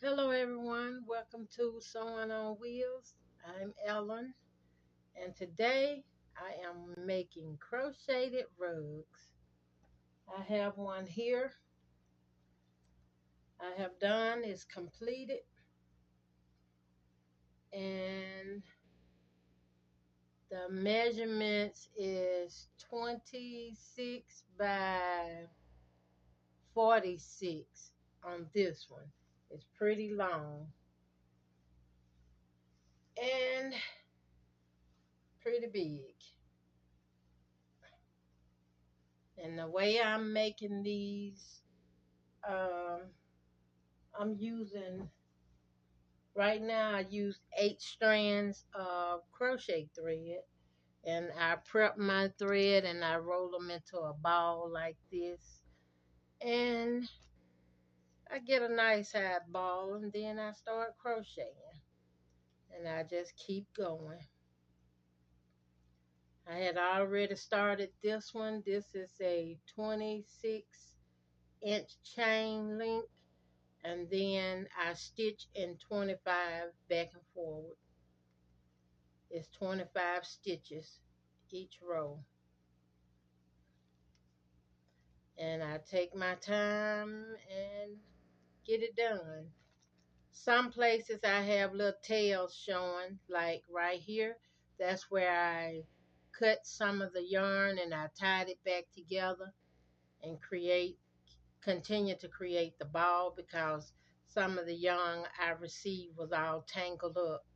Hello everyone, welcome to Sewing on Wheels. I'm Ellen and today I am making crocheted rugs. I have one here I have done, is completed, and the measurements is 26 by 46 on this one. It's pretty long and pretty big. And the way I'm making these, um, I'm using, right now I use 8 strands of crochet thread, and I prep my thread and I roll them into a ball like this, and I get a nice hard ball, and then I start crocheting and I just keep going. I had already started this one. This is a 26-inch chain link, and then I stitch in 25 back and forward. It's 25 stitches each row. And I take my time and get it done. Some places I have little tails showing, like right here. That's where I cut some of the yarn and I tied it back together and continue to create the ball, because some of the yarn I received was all tangled up.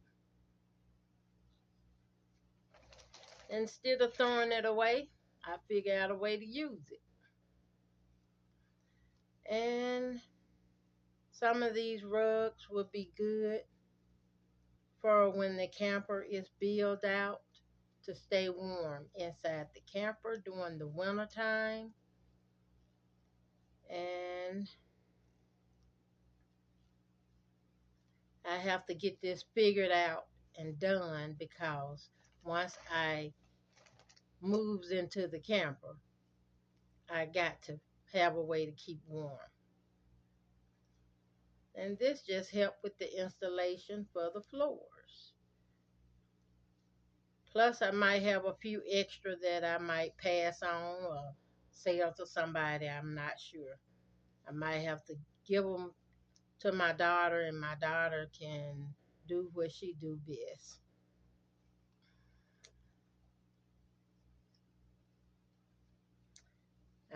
Instead of throwing it away, I figure out a way to use it. And some of these rugs would be good for when the camper is built out, to stay warm inside the camper during the winter time. And I have to get this figured out and done, because once I moves into the camper, I got to have a way to keep warm. And this just helped with the installation for the floors. Plus, I might have a few extra that I might pass on or sell to somebody. I'm not sure. I might have to give them to my daughter, and my daughter can do what she do best.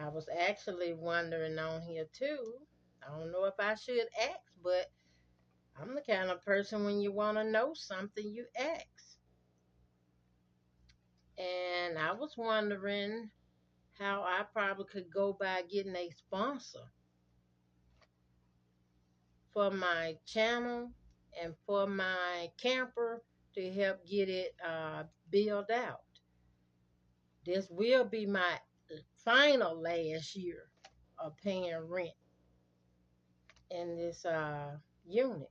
I was actually wondering on here too. I don't know if I should ask, but I'm the kind of person, when you want to know something, you ask. And I was wondering how I probably could go by getting a sponsor for my channel and for my camper, to help get it built out. This will be my final last year of paying rent in this unit.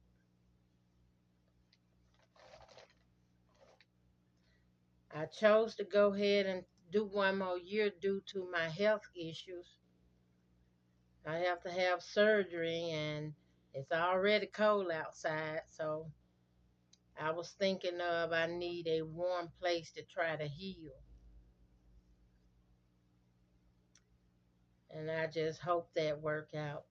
I chose to go ahead and do one more year due to my health issues. I have to have surgery, and it's already cold outside, so I was thinking of, I need a warm place to try to heal. And I just hope that work out,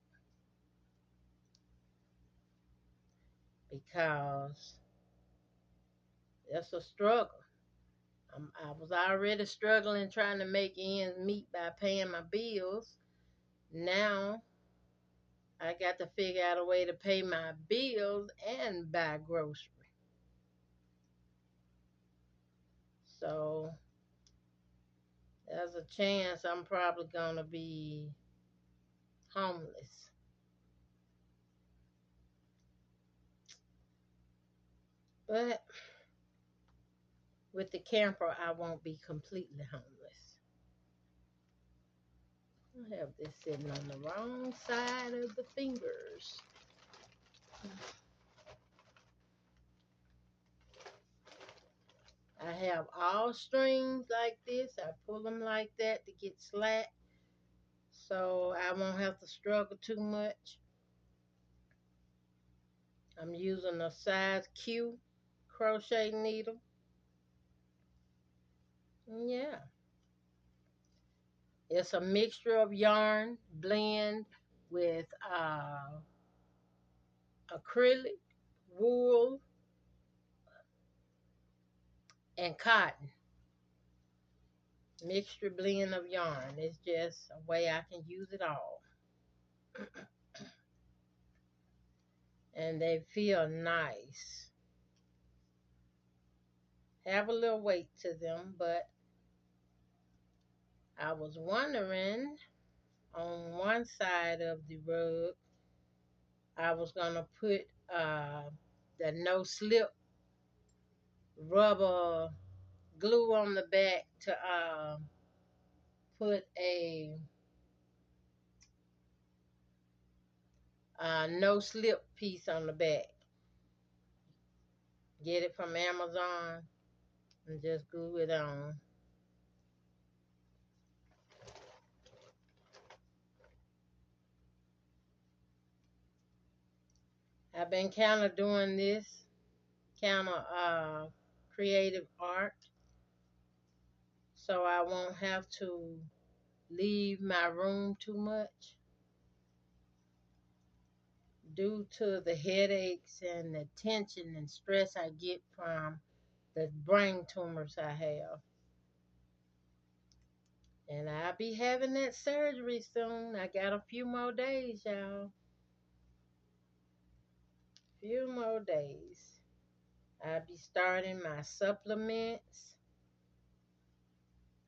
because it's a struggle. I was already struggling trying to make ends meet by paying my bills. Now I got to figure out a way to pay my bills and buy groceries. So there's a chance I'm probably going to be homeless. But with the camper, I won't be completely homeless. I have this sitting on the wrong side of the fingers. I have all strings like this. I pull them like that to get slack, so I won't have to struggle too much. I'm using a size Q crochet needle. Yeah, it's a mixture of yarn blend with acrylic, wool, and cotton. Mixture blend of yarn. It's just a way I can use it all. And they feel nice. Have a little weight to them, but I was wondering on one side of the rug, I was going to put the no slip rubber glue on the back to put a no slip piece on the back. Get it from Amazon and just glue it on. I've been kind of doing this kind of creative art so I won't have to leave my room too much due to the headaches and the tension and stress I get from the brain tumors I have. And I'll be having that surgery soon. I got a few more days, y'all. Few more days. I'll be starting my supplements,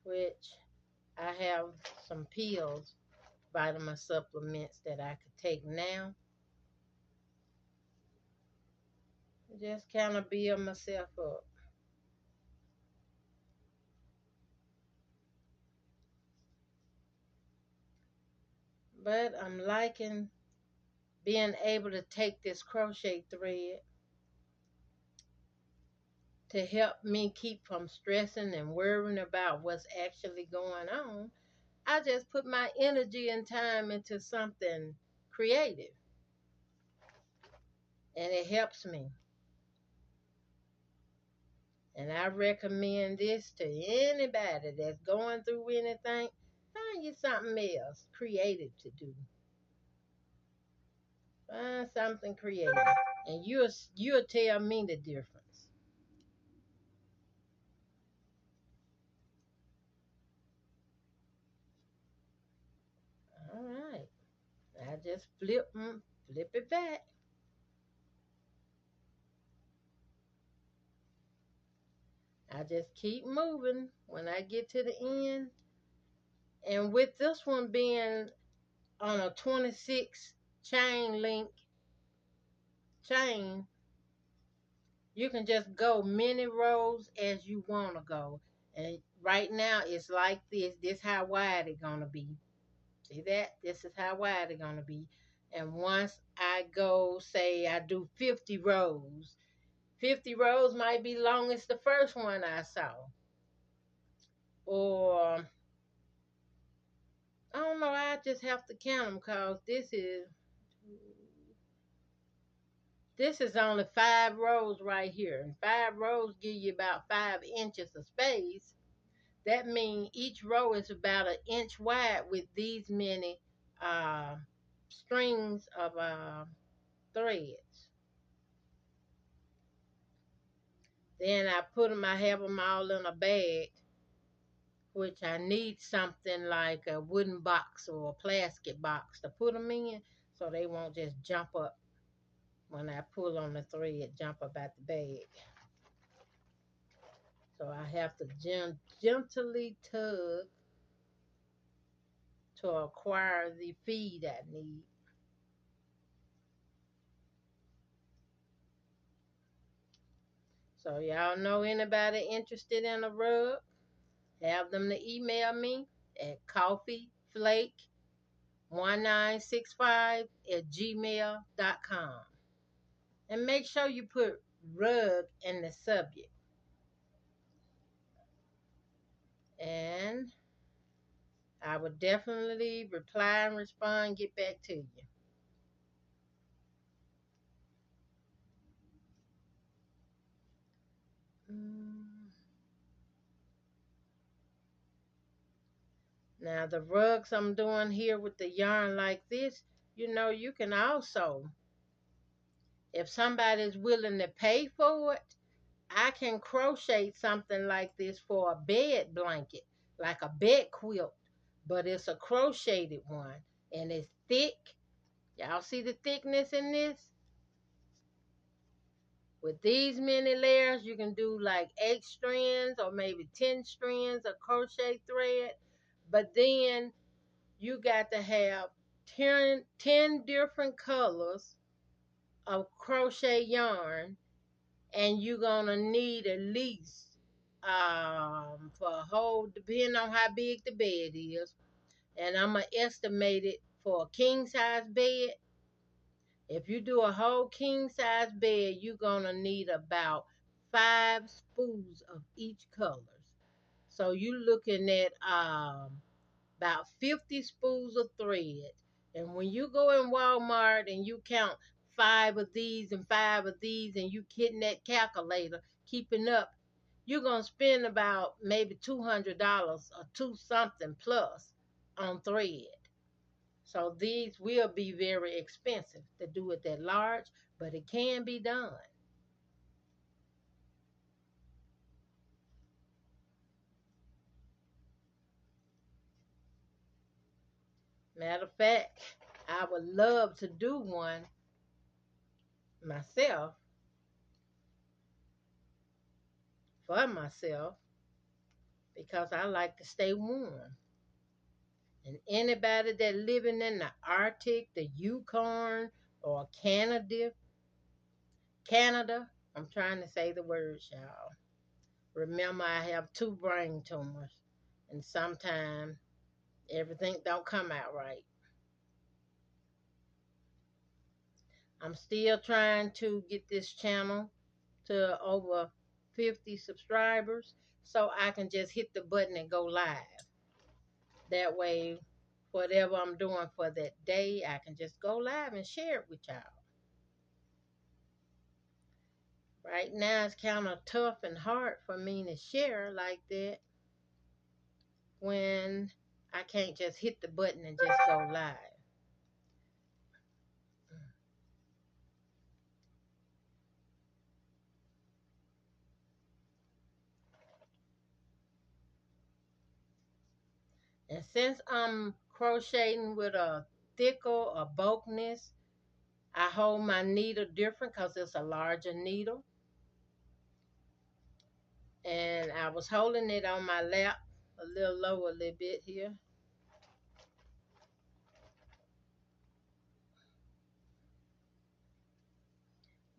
which I have some pills, vitamin supplements that I could take now. Just kind of build myself up. But I'm liking being able to take this crochet thread to help me keep from stressing and worrying about what's actually going on. I just put my energy and time into something creative, and it helps me. And I recommend this to anybody that's going through anything. Find you something else creative to do. Find something creative, and you'll tell me the difference. All right, I just flip it back. I just keep moving when I get to the end. And with this one being on a 26 chain link chain, you can just go many rows as you want to go. And right now it's like this. This how wide it's going to be. See that? This is how wide it's going to be. And once I go, say I do 50 rows, 50 rows might be long as the first one I saw. Or, I don't know, I just have to count them because this is only 5 rows right here. And 5 rows give you about 5 inches of space. That means each row is about an inch wide with these many uh, strings of threads. Then I have them all in a bag, which I need something like a wooden box or a plastic box to put them in so they won't just jump up when I pull on the thread, jump up out the bag. So I have to gently tug to acquire the feed I need. So y'all know anybody interested in a rug? Have them to email me at coffeeflake1965@gmail.com. And make sure you put rug in the subject. And I will definitely reply and respond, get back to you. Now the rugs I'm doing here with the yarn like this, you can also, if somebody's willing to pay for it, I can crochet something like this for a bed blanket, like a bed quilt, but it's a crocheted one and it's thick. Y'all see the thickness in this? With these many layers, you can do like 8 strands or maybe 10 strands of crochet thread, but then you got to have 10 different colors of crochet yarn, and you're gonna need at least for a whole, depending on how big the bed is, and I'm gonna estimate it for a king size bed. If you do a whole king size bed, you're gonna need about 5 spools of each colors. So you're looking at about 50 spools of thread. And when you go in Walmart and you count 5 of these and 5 of these, and you hitting that calculator, keeping up, you're going to spend about maybe $200 or two something plus on thread. So these will be very expensive to do it that large, but it can be done. Matter of fact, I would love to do one myself, for myself, because I like to stay warm. And anybody that living in the Arctic, the Yukon, or Canada, I'm trying to say the words, y'all. Remember, I have 2 brain tumors, and sometimes everything don't come out right. I'm still trying to get this channel to over 50 subscribers so I can just hit the button and go live. That way, whatever I'm doing for that day, I can just go live and share it with y'all. Right now, it's kind of tough and hard for me to share like that when I can't just hit the button and just go live. And since I'm crocheting with a thicker or bulkiness, I hold my needle different because it's a larger needle. And I was holding it on my lap a little lower, a little bit here.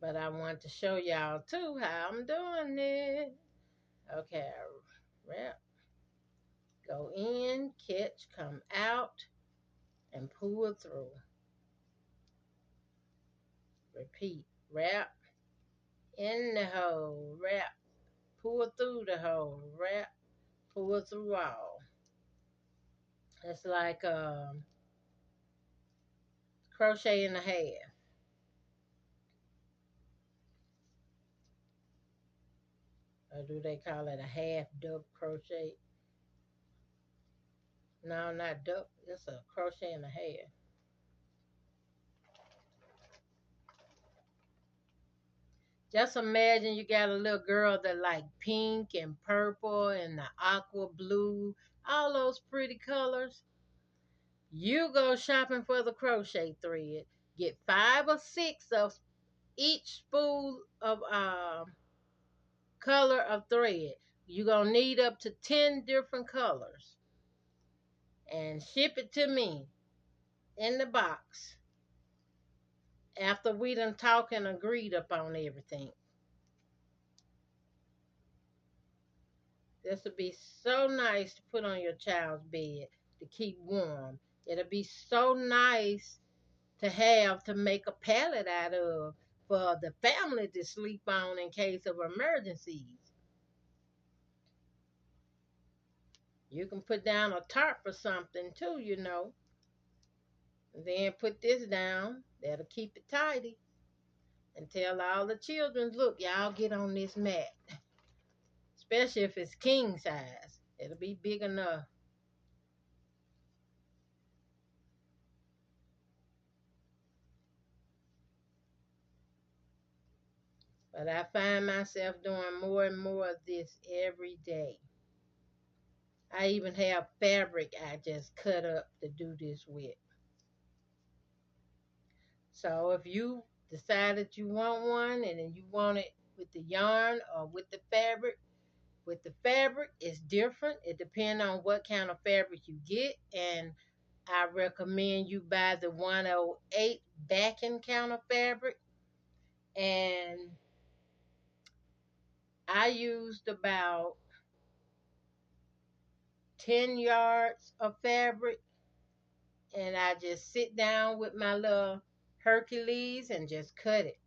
But I want to show y'all too how I'm doing it. Okay, wrap, go in, catch, come out, and pull through. Repeat, wrap in the hole, wrap, pull through the hole, wrap, pull through all. It's like crochet in a half. Or do they call it a half double crochet? No, not double. It's a crochet in a half. Just imagine you got a little girl that like pink and purple and the aqua blue, all those pretty colors. You go shopping for the crochet thread. Get 5 or 6 of each spool of color of thread. You're going to need up to 10 different colors. And ship it to me in the box after we done talked and agreed upon everything. This would be so nice to put on your child's bed to keep warm. It'll be so nice to have to make a pallet out of for the family to sleep on in case of emergencies. You can put down a tarp or something too. Then put this down. That'll keep it tidy. And tell all the children, look, y'all get on this mat. Especially if it's king size. It'll be big enough. But I find myself doing more and more of this every day. I even have fabric I just cut up to do this with. So if you decided you want one and then you want it with the yarn or with the fabric it's different. It depends on what kind of fabric you get, and I recommend you buy the 108 backing count of fabric. And I used about 10 yards of fabric, and I just sit down with my little Hercules and just cut it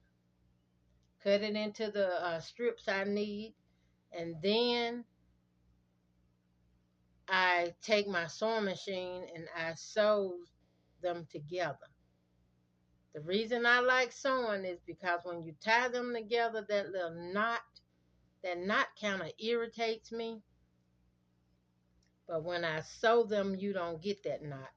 into the strips I need, and then I take my sewing machine and I sew them together. The reason I like sewing is because when you tie them together, that knot kind of irritates me. But when I sew them, you don't get that knot.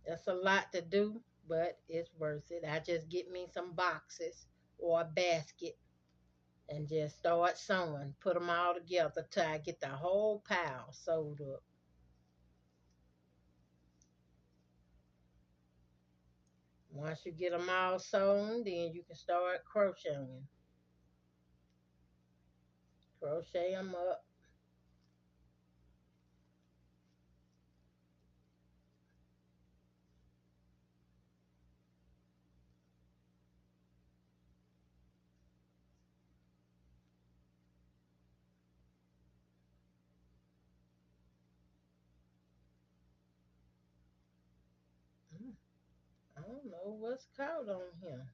That's a lot to do, but it's worth it. I just get me some boxes or a basket and just start sewing. Put them all together till I get the whole pile sewed up. Once you get them all sewn, then you can start crocheting. Crochet them up. Mm, I don't know what's caught on here.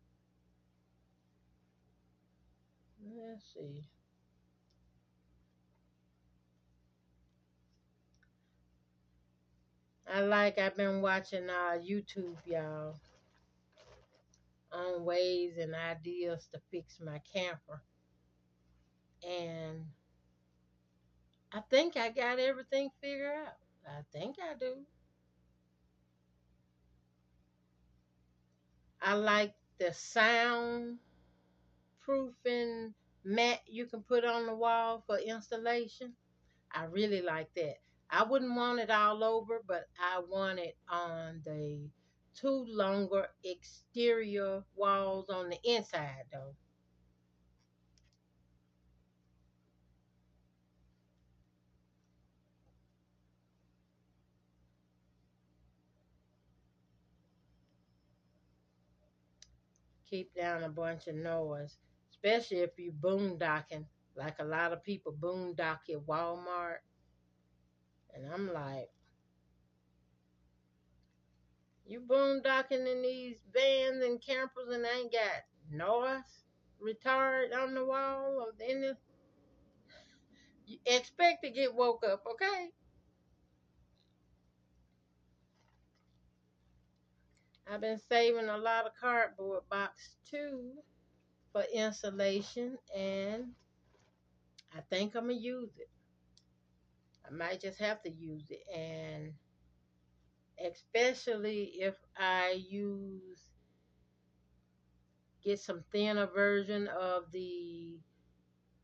Let's see. I've been watching YouTube, y'all, on ways and ideas to fix my camper. And I think I got everything figured out. I think I do. I like the sound proofing mat you can put on the wall for installation. I really like that. I wouldn't want it all over, but I want it on the two longer exterior walls on the inside, though. Keep down a bunch of noise, especially if you boondocking, like a lot of people boondock at Walmart. And I'm like, you boondocking in these vans and campers and ain't got noise retard on the wall or in the, you expect to get woke up, okay? I've been saving a lot of cardboard box too for insulation, and I think I'm gonna use it. I might just have to use it, and especially if I get some thinner version of the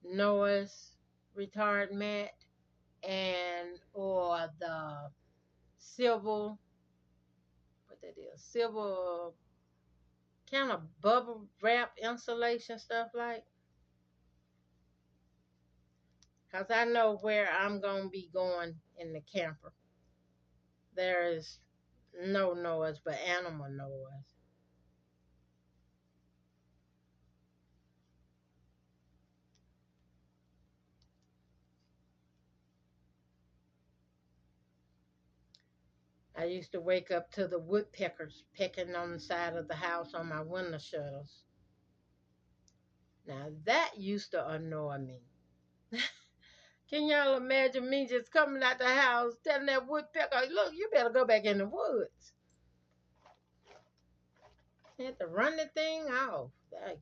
noise retard mat and or the silver, what that is, silver kind of bubble wrap insulation stuff like. Cause I know where I'm gonna be going in the camper. There is no noise but animal noise. I used to wake up to the woodpeckers pecking on the side of the house on my window shutters. Now that used to annoy me. Can y'all imagine me just coming out the house telling that woodpecker, look, you better go back in the woods? I had to run the thing off.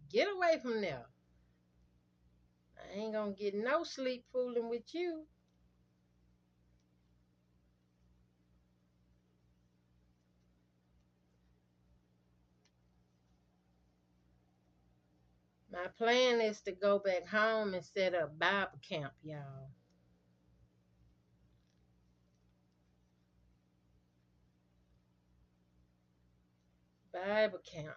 Get away from there. I ain't gonna get no sleep fooling with you. My plan is to go back home and set up Bible camp, y'all. Bible camp.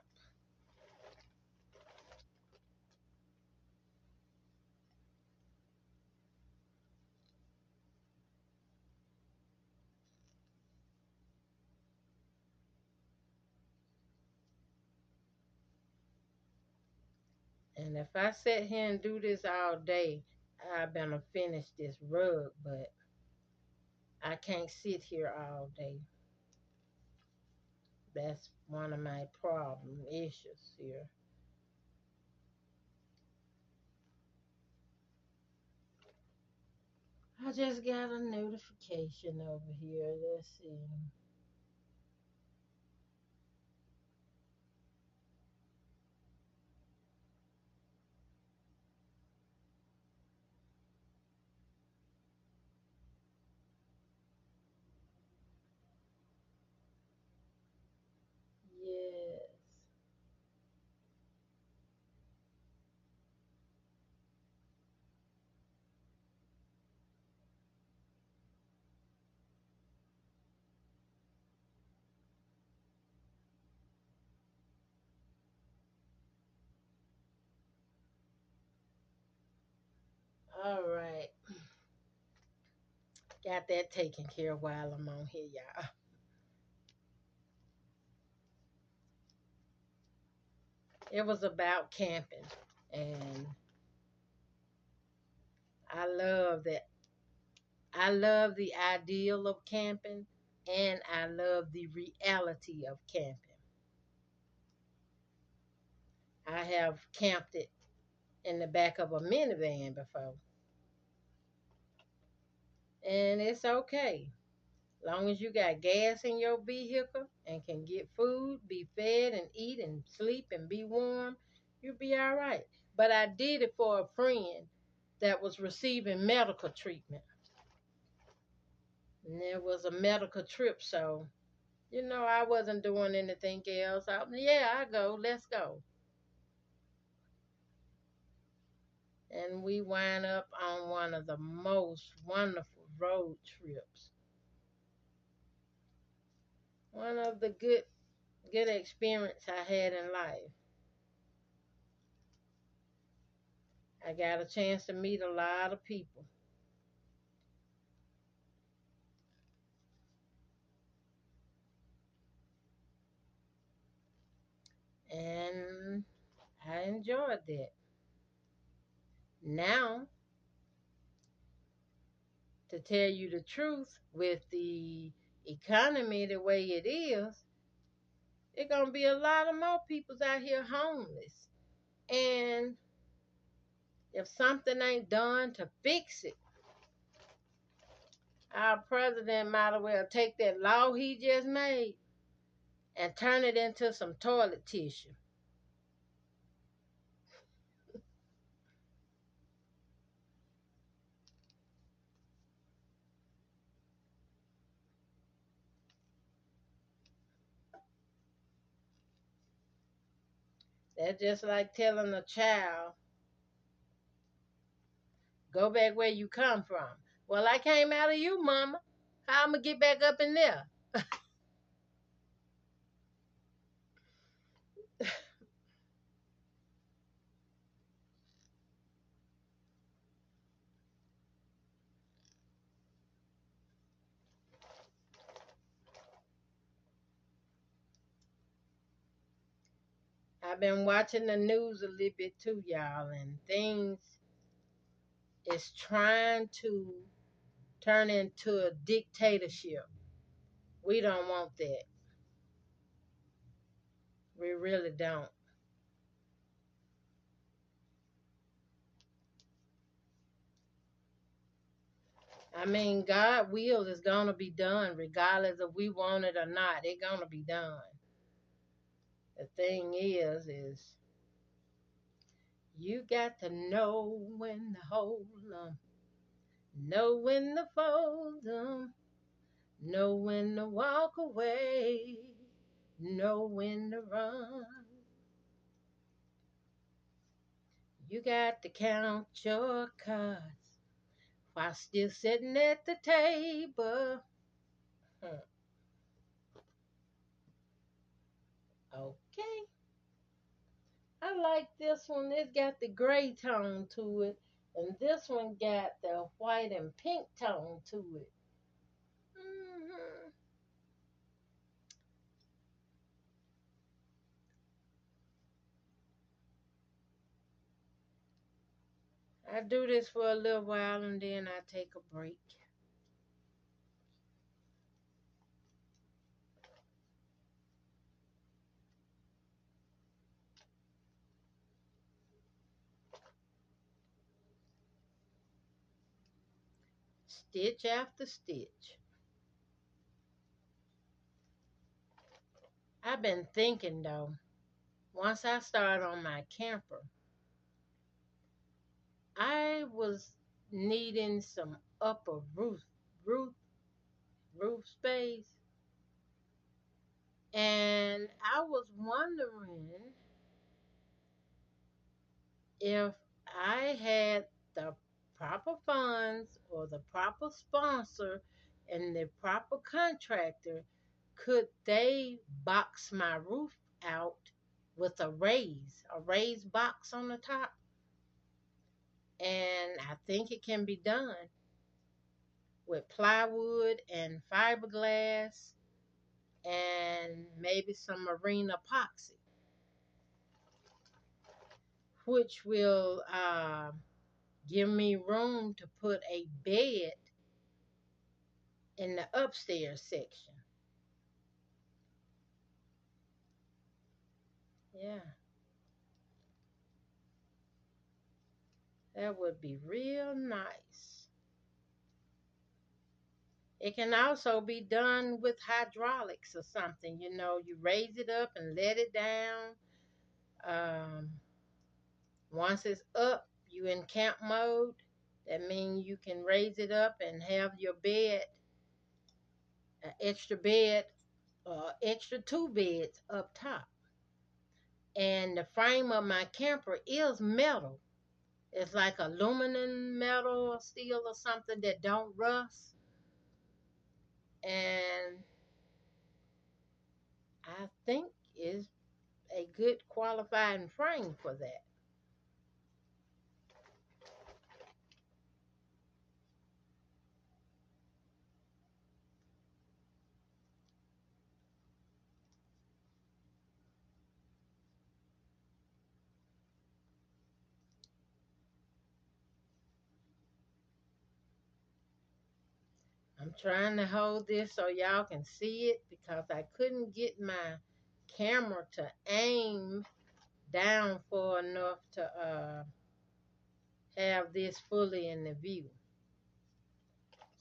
And if I sit here and do this all day, I better finish this rug, but I can't sit here all day. That's one of my problem issues here. I just got a notification over here. Let's see. Yes. All right. Got that taken care of while I'm on here, y'all. It was about camping. And I love that. I love the ideal of camping and I love the reality of camping. I have camped it in the back of a minivan before. And it's okay. Long as you got gas in your vehicle and can get food, be fed and eat and sleep and be warm, you'll be all right. But I did it for a friend that was receiving medical treatment. And there was a medical trip, so I wasn't doing anything else. Yeah, I go, let's go. And we wind up on one of the most wonderful road trips. One of the good experience I had in life. I got a chance to meet a lot of people. And I enjoyed that. Now, to tell you the truth, with the economy the way it is, it's gonna be a lot of more peoples out here homeless. And if something ain't done to fix it, our president might as well take that law he just made and turn it into some toilet tissue. That's just like telling a child, go back where you come from. Well, I came out of you, mama. How I'm going to get back up in there? I've been watching the news a little bit too, y'all, and things is trying to turn into a dictatorship. We don't want that. We really don't. I mean, God' will is gonna be done, regardless if we want it or not. It's gonna be done. The thing is you got to know when to hold 'em, know when to fold 'em, know when to walk away, know when to run. You got to count your cards while still sitting at the table. Hmm. Okay. I like this one. It's got the gray tone to it. And this one got the white and pink tone to it. hmm I do this for a little while and then I take a break. Stitch after stitch. I've been thinking though, once I start on my camper, I was needing some upper roof, roof space. And I was wondering if I had the proper funds or the proper sponsor and the proper contractor, could they box my roof out with a raised box on the top? And I think it can be done with plywood and fiberglass and maybe some marine epoxy, which will give me room to put a bed in the upstairs section. Yeah, that would be real nice. It can also be done with hydraulics or something. You raise it up and let it down. Um, Once it's up, you in camp mode. That means you can raise it up and have your bed, an extra bed, extra two beds up top. And the frame of my camper is metal. It's like aluminum metal or steel or something that don't rust. And I think is a good qualifying frame for that. I'm trying to hold this so y'all can see it because I couldn't get my camera to aim down far enough to have this fully in the view.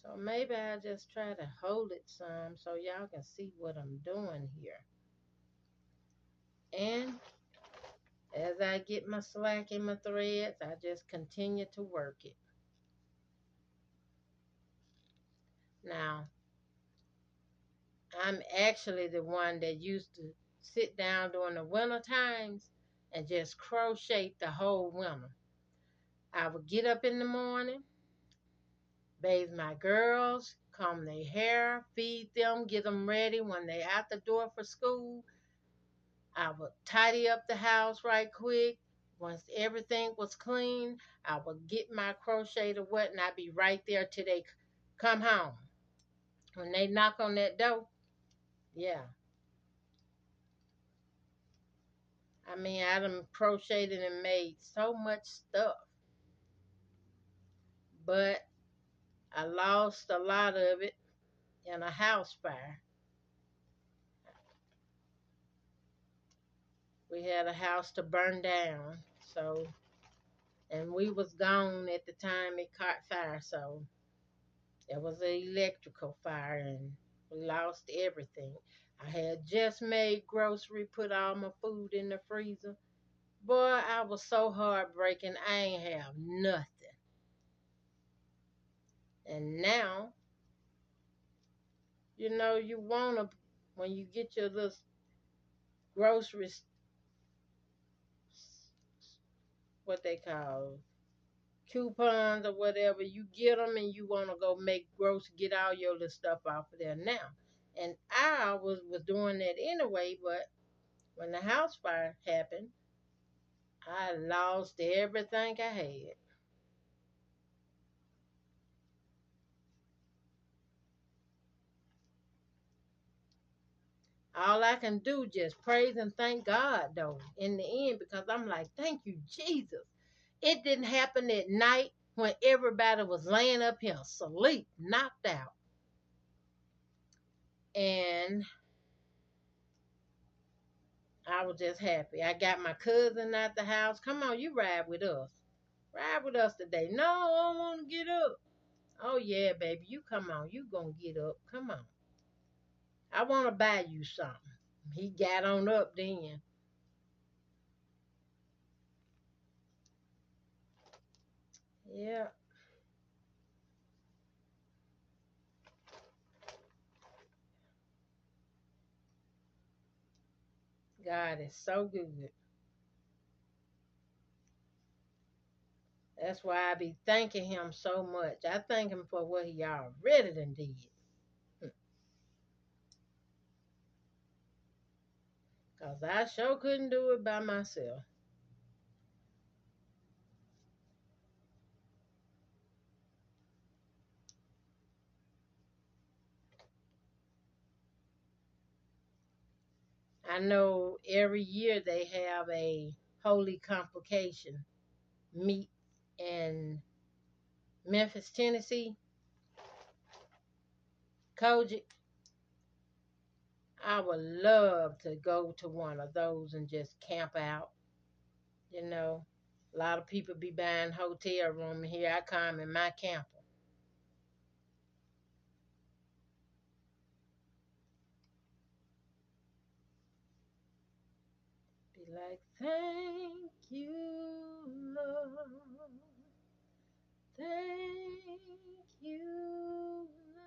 So maybe I just try to hold it some so y'all can see what I'm doing here. And as I get my slack in my threads, I just continue to work it. Now, I'm actually the one that used to sit down during the winter times and just crochet the whole winter. I would get up in the morning, bathe my girls, comb their hair, feed them, get them ready when they out the door for school. I would tidy up the house right quick. Once everything was clean, I would get my crochet to wet and I'd be right there till they come home. When they knock on that door, yeah. I mean, I done crocheted and made so much stuff, but I lost a lot of it in a house fire. We had a house to burn down, so, and we was gone at the time it caught fire, so it was an electrical fire and we lost everything. I had just made grocery, put all my food in the freezer. Boy, I was so heartbreaking, I ain't have nothing. And now, you wanna, when you get your little groceries what they call coupons or whatever. You get them and you want to go make grocery, get all your little stuff off of there now. And I was doing that anyway, but when the house fire happened, I lost everything I had. All I can do just praise and thank God though in the end, because I'm like, thank you, Jesus. It didn't happen at night when everybody was laying up here asleep, knocked out. And I was just happy. I got my cousin out the house. Come on, you ride with us. Ride with us today. No, I don't want to get up. Oh yeah, baby, you come on. You gonna get up. Come on. I want to buy you something. He got on up then. Yeah, God is so good. That's why I be thanking him so much. I thank him for what he already done did. Cause I sure couldn't do it by myself. I know every year they have a holy convocation meet in Memphis, Tennessee. Kojic, I would love to go to one of those and just camp out. You know, a lot of people be buying hotel room here. I come in my camper. Be like, thank you, Lord. Thank you, Lord.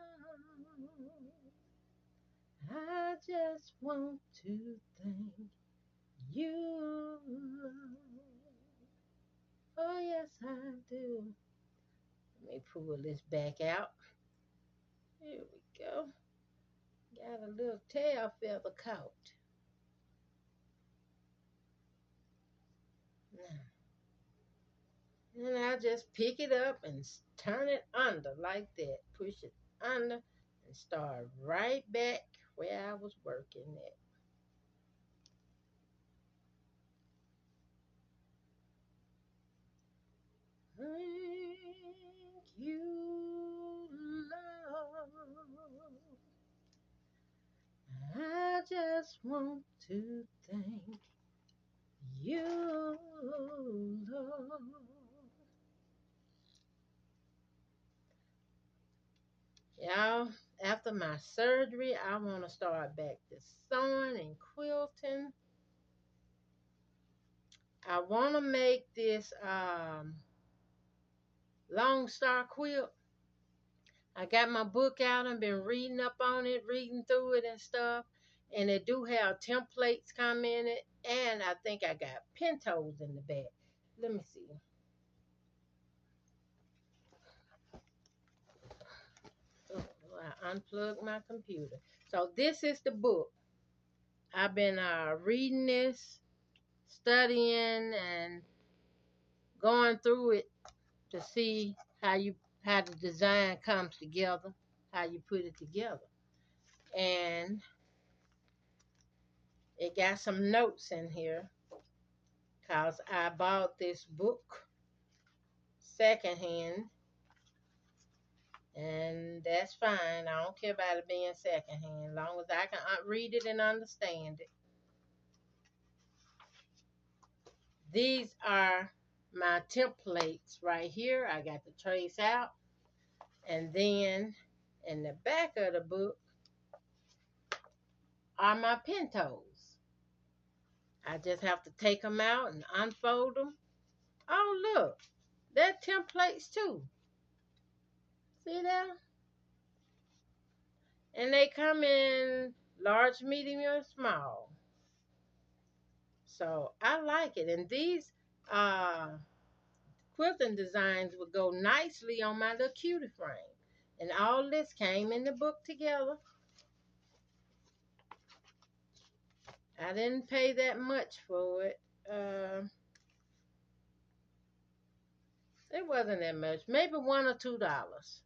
I just want to thank you, Lord. Oh, yes, I do. Let me pull this back out. Here we go. Got a little tail feather caught. Now, and I just pick it up and turn it under like that. Push it under and start right back where I was working at. Thank you, Lord. I just want to thank you, Lord. Y'all, after my surgery, I want to start back to sewing and quilting. I want to make this long star quilt. I got my book out and been reading up on it, reading through it and stuff. And it do have templates come in it. And I think I got pintos in the back. Let me see. Oh, I unplugged my computer. So this is the book. I've been reading this, studying, and going through it to see how the design comes together, how you put it together. And it got some notes in here because I bought this book secondhand, and that's fine. I don't care about it being secondhand, as long as I can read it and understand it. These are my templates right here. I got the trace out, and then in the back of the book are my pintos. I just have to take them out and unfold them. Oh, look, they're templates too. See that? And they come in large, medium, or small. So I like it. And these quilting designs would go nicely on my little cutie frame. And all this came in the book together. I didn't pay that much for it. It wasn't that much, maybe $1 or $2.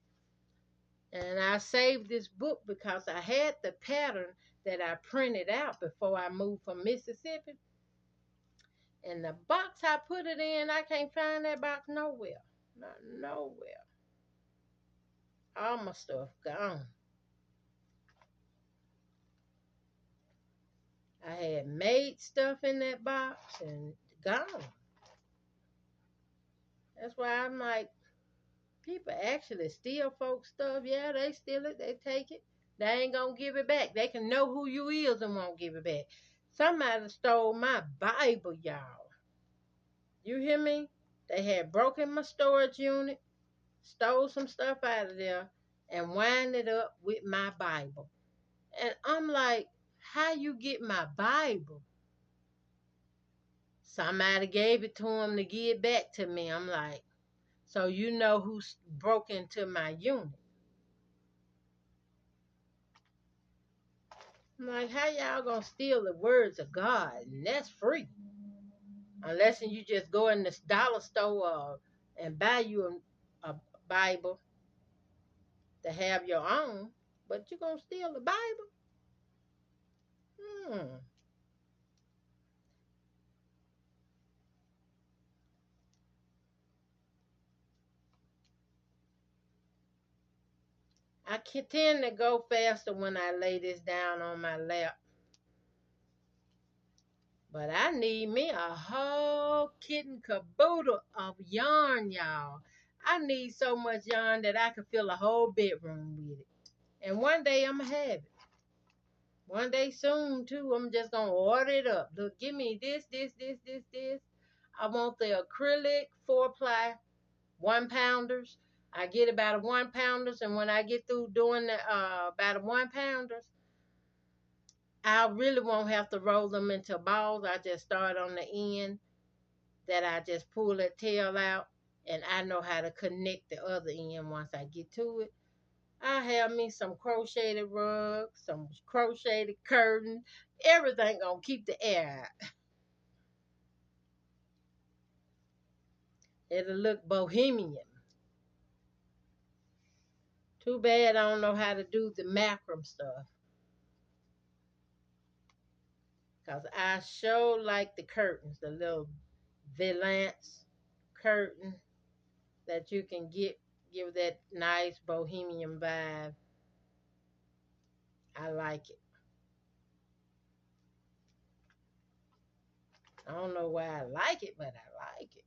And I saved this book because I had the pattern that I printed out before I moved from Mississippi. And the box I put it in, I can't find that box nowhere. Not nowhere. All my stuff gone. I had made stuff in that box and gone. That's why I'm like, people actually steal folks' stuff. Yeah, they steal it, they take it. They ain't gonna give it back. They can know who you is and won't give it back. Somebody stole my Bible, y'all. You hear me? They had broken my storage unit, stole some stuff out of there, and wind it up with my Bible. And I'm like, how you get my Bible? Somebody gave it to him to give it back to me. I'm like, so you know who broke into my unit. I'm like, how y'all gonna steal the words of God? And that's free. Unless you just go in this dollar store and buy you a Bible to have your own. But you gonna steal the Bible? Hmm. I can tend to go faster when I lay this down on my lap. But I need me a whole kitten caboodle of yarn, y'all. I need so much yarn that I could fill a whole bedroom with it. And one day I'm going to have it. One day soon, too, I'm just going to order it up. Look, give me this. I want the acrylic 4-ply 1-pounders. I get about a 1-pounders, and when I get through doing about a 1-pounders, I really won't have to roll them into balls. I just start on the end that I just pull that tail out, and I know how to connect the other end once I get to it. I have me some crocheted rugs, some crocheted curtains, everything gonna keep the air out. It'll look bohemian. Too bad I don't know how to do the macram stuff. Cause I sure like the curtains, the little valance curtain that you can give that nice bohemian vibe. I like it. I don't know why I like it, but I like it.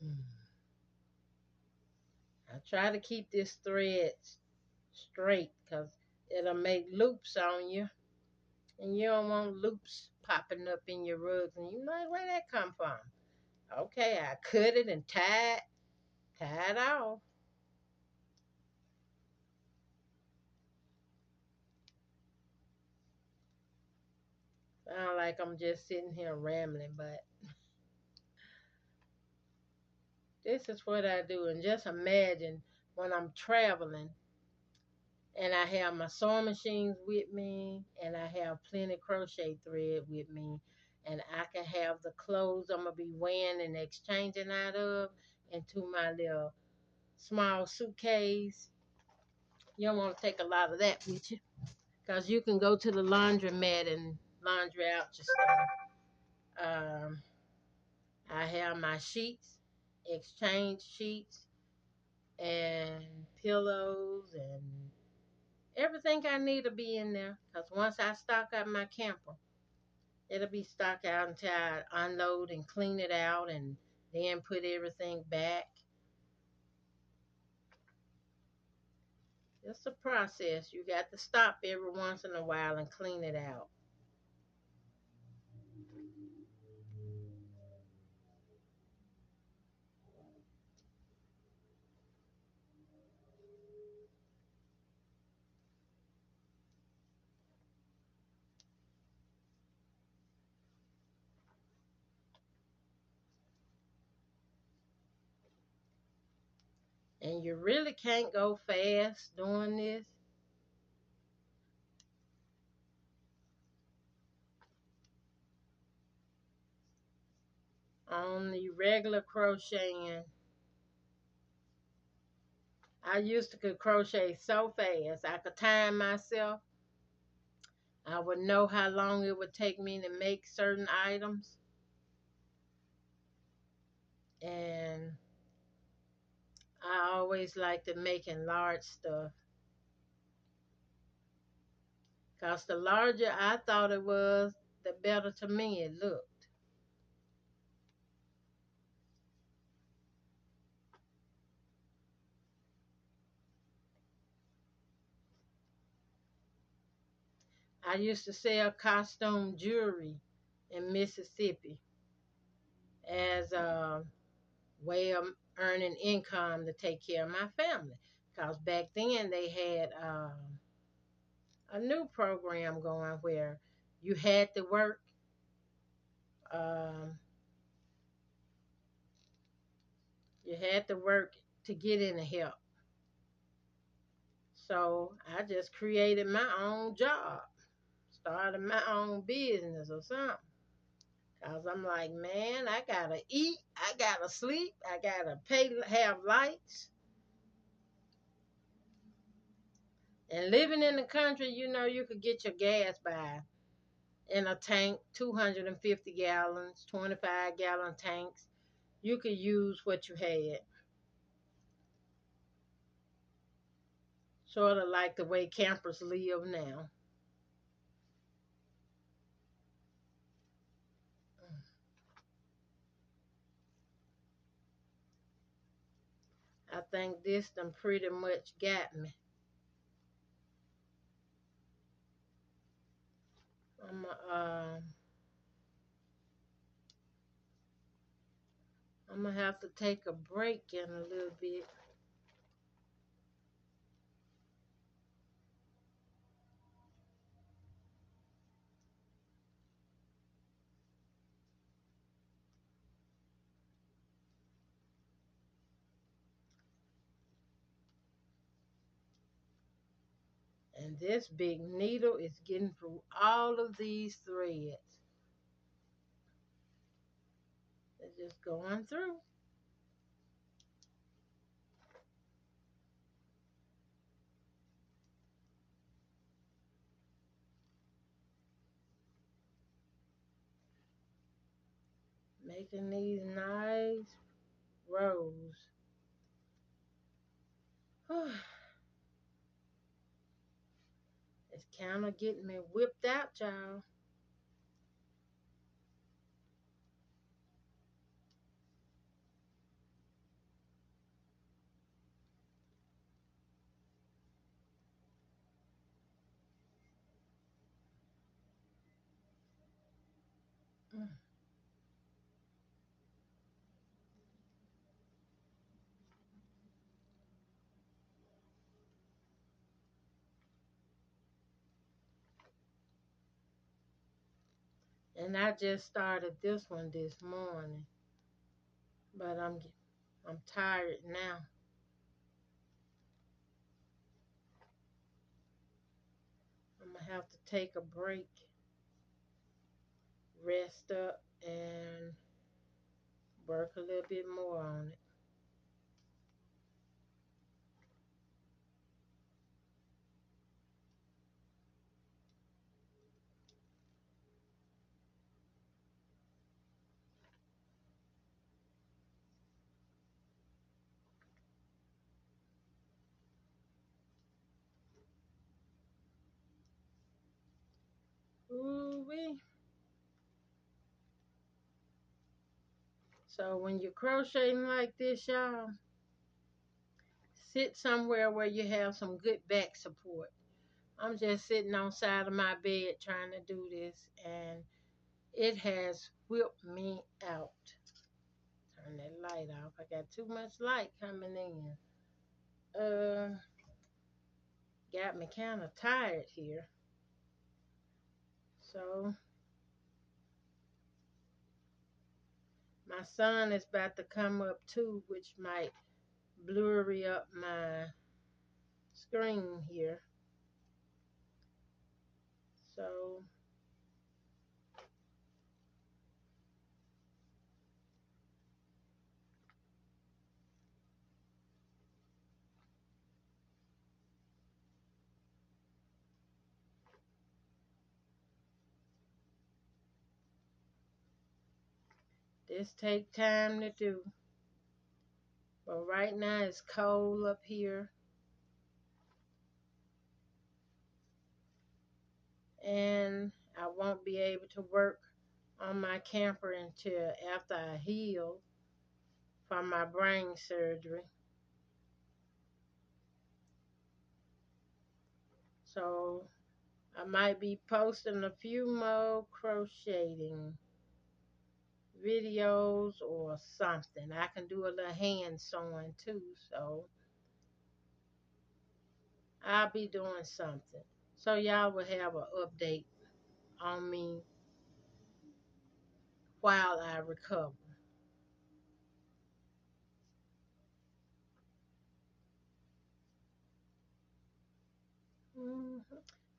Hmm. I try to keep this thread straight because it'll make loops on you. And you don't want loops popping up in your rugs. And you like, where that come from? Okay, I cut it and tied off. Sound like I'm just sitting here rambling, but this is what I do. And just imagine when I'm traveling and I have my sewing machines with me and I have plenty crochet thread with me and I can have the clothes I'm going to be wearing and exchanging out of into my little small suitcase. You don't want to take a lot of that with you because you can go to the laundromat and laundry out your stuff. I have my sheets, exchange sheets, and pillows, and everything I need to be in there. Because once I stock out my camper, it'll be stocked out until I unload and clean it out and then put everything back. It's a process. You got to stop every once in a while and clean it out. And you really can't go fast doing this. On the regular crocheting, I used to could crochet so fast. I could time myself. I would know how long it would take me to make certain items. And I always liked to making large stuff. Because the larger I thought it was, the better to me it looked. I used to sell costume jewelry in Mississippi as a way of earning income to take care of my family. Because back then they had a new program going where you had to work. Um, you had to work to get any help. So I just created my own job, started my own business or something. Cause I'm like, man, I gotta eat, I gotta sleep, I gotta pay, have lights. And living in the country, you know, you could get your gas by in a tank, 250 gallons, 25-gallon tanks. You could use what you had. Sort of like the way campers live now. I think this done pretty much got me. I'm I'm gonna have to take a break in a little bit. And this big needle is getting through all of these threads. It's just going through. Making these nice rows. It's kind of getting me whipped out, y'all. Mm. And I just started this one this morning, but I'm tired now. I'm gonna have to take a break, rest up, and work a little bit more on it. Ooh wee. So when you're crocheting like this, y'all, sit somewhere where you have some good back support. I'm just sitting on side of my bed trying to do this, and it has whipped me out. Turn that light off. I got too much light coming in. Uh, got me kind of tired here. So my son is about to come up too, which might blurry up my screen here. So this take time to do. But right now it's cold up here, and I won't be able to work on my camper until after I heal from my brain surgery. So I might be posting a few more crocheting videos or something. I can do a little hand sewing too, so I'll be doing something. So y'all will have an update on me while I recover. hmm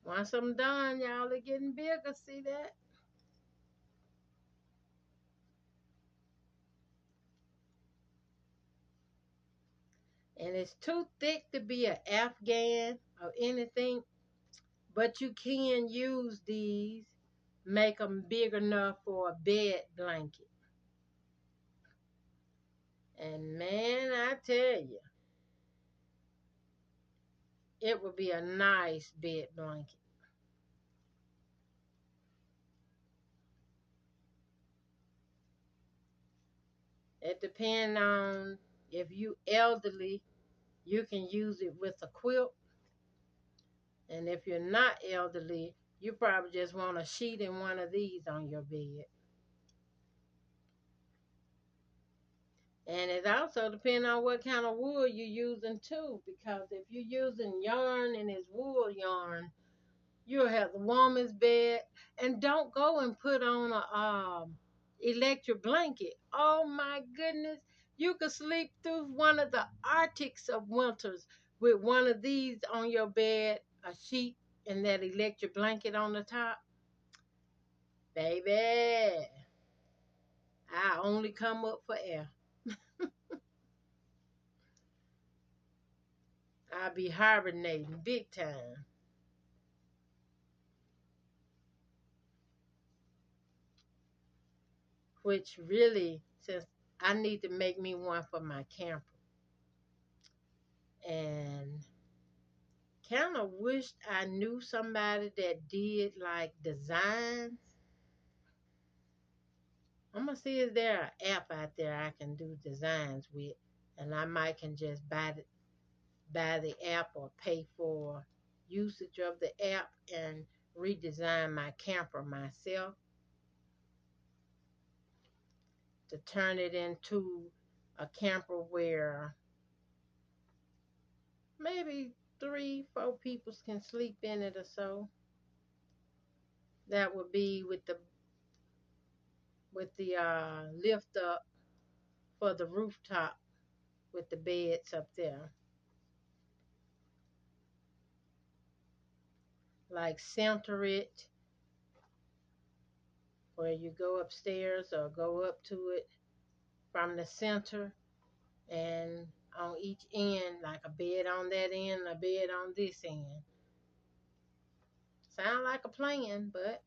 Once I'm done, y'all are getting bigger. See that? And it's too thick to be an Afghan or anything, but you can use these, make them big enough for a bed blanket. And man, I tell you, it would be a nice bed blanket. It depends on if you elderly, you can use it with a quilt. And if you're not elderly, you probably just want a sheet and one of these on your bed. And it also depends on what kind of wool you're using too, because if you're using yarn and it's wool yarn, you'll have the warmest bed. And don't go and put on a electric blanket. Oh my goodness, you could sleep through one of the Arctics of winters with one of these on your bed, a sheet, and that electric blanket on the top. Baby, I only come up for air. I'll be hibernating big time. Which really, since I need to make me one for my camper. And kind of wished I knew somebody that did like designs. I'm gonna see if there an app out there I can do designs with, and I might can just buy the app or pay for usage of the app and redesign my camper myself to turn it into a camper where maybe 3, 4 people can sleep in it or so. That would be with the lift up for the rooftop with the beds up there. Like center it where you go upstairs or go up to it from the center, and on each end, like a bed on that end, a bed on this end. Sound like a plan, but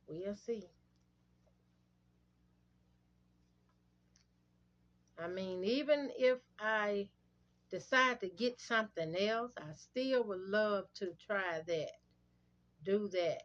we'll see. I mean, even if I decide to get something else, I still would love to try that, do that.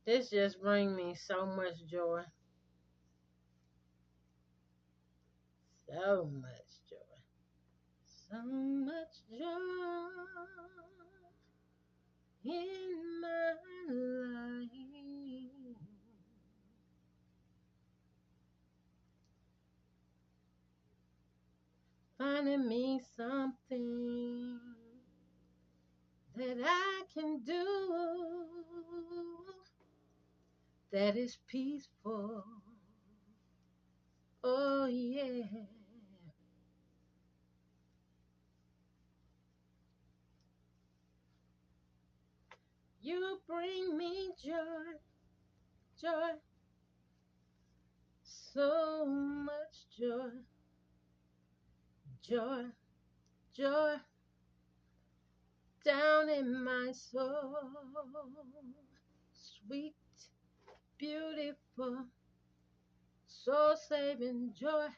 This just brings me so much joy. So much joy. So much joy in my life. Finding me something that I can do that is peaceful. Oh, yeah. You bring me joy, joy, so much joy, joy, joy down in my soul. Sweet, beautiful, soul saving joy.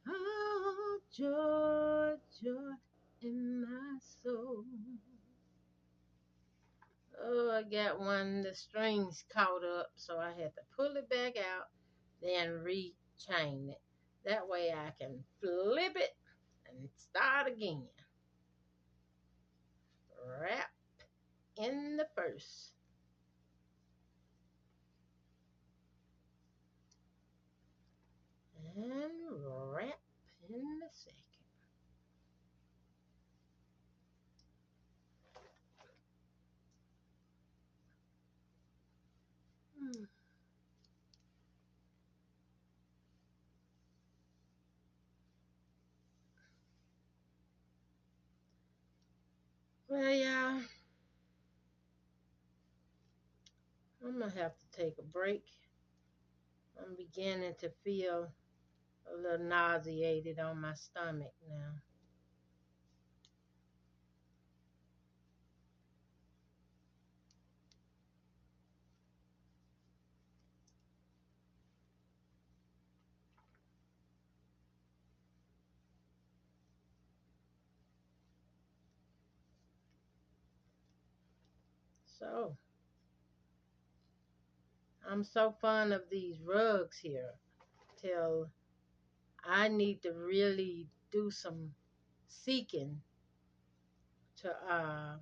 Oh, joy, joy in my soul. Oh, I got one, the strings caught up, so I had to pull it back out, then re-chain it. That way I can flip it and start again. Wrap in the first and wrap in the second. Hmm. Well, y'all, I'm gonna have to take a break. I'm beginning to feel a little nauseated on my stomach now. So, I'm so fond of these rugs here till I need to really do some seeking to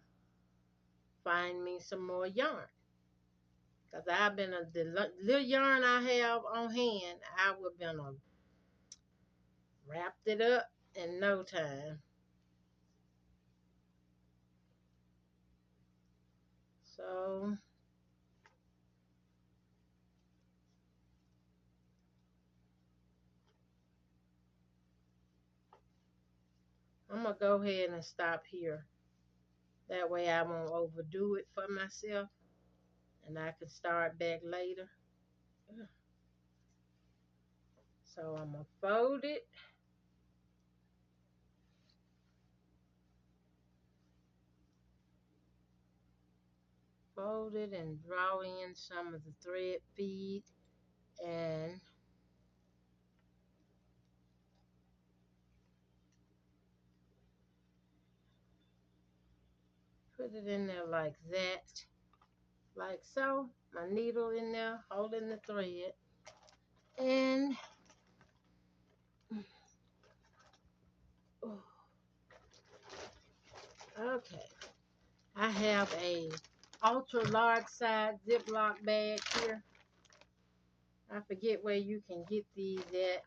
find me some more yarn. Cause I've been the little yarn I have on hand, I would been wrapped it up in no time. So I'm gonna go ahead and stop here. That way I won't overdo it for myself, and I can start back later. So I'm gonna fold it, and draw in some of the thread feed, and put it in there like that, like so. My needle in there, holding the thread, and oh, okay. I have a ultra large size Ziploc bag here. I forget where you can get these at,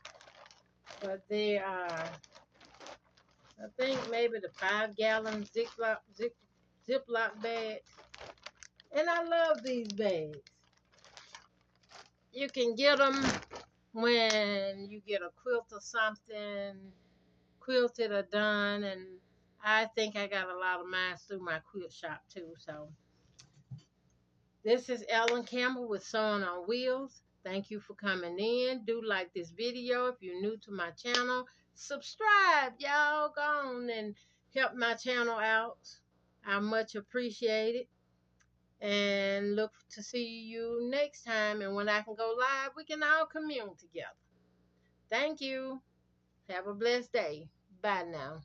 but they are, I think maybe the 5-gallon Ziploc bags. And I love these bags. You can get them when you get a quilt or something, quilted or done, and I think I got a lot of mine through my quilt shop too. So this is Ellen Campbell with Sewing on Wheels. Thank you for coming in. Do like this video if you're new to my channel. Subscribe, y'all. Go on and help my channel out. I much appreciate it. And look to see you next time. And when I can go live, we can all commune together. Thank you. Have a blessed day. Bye now.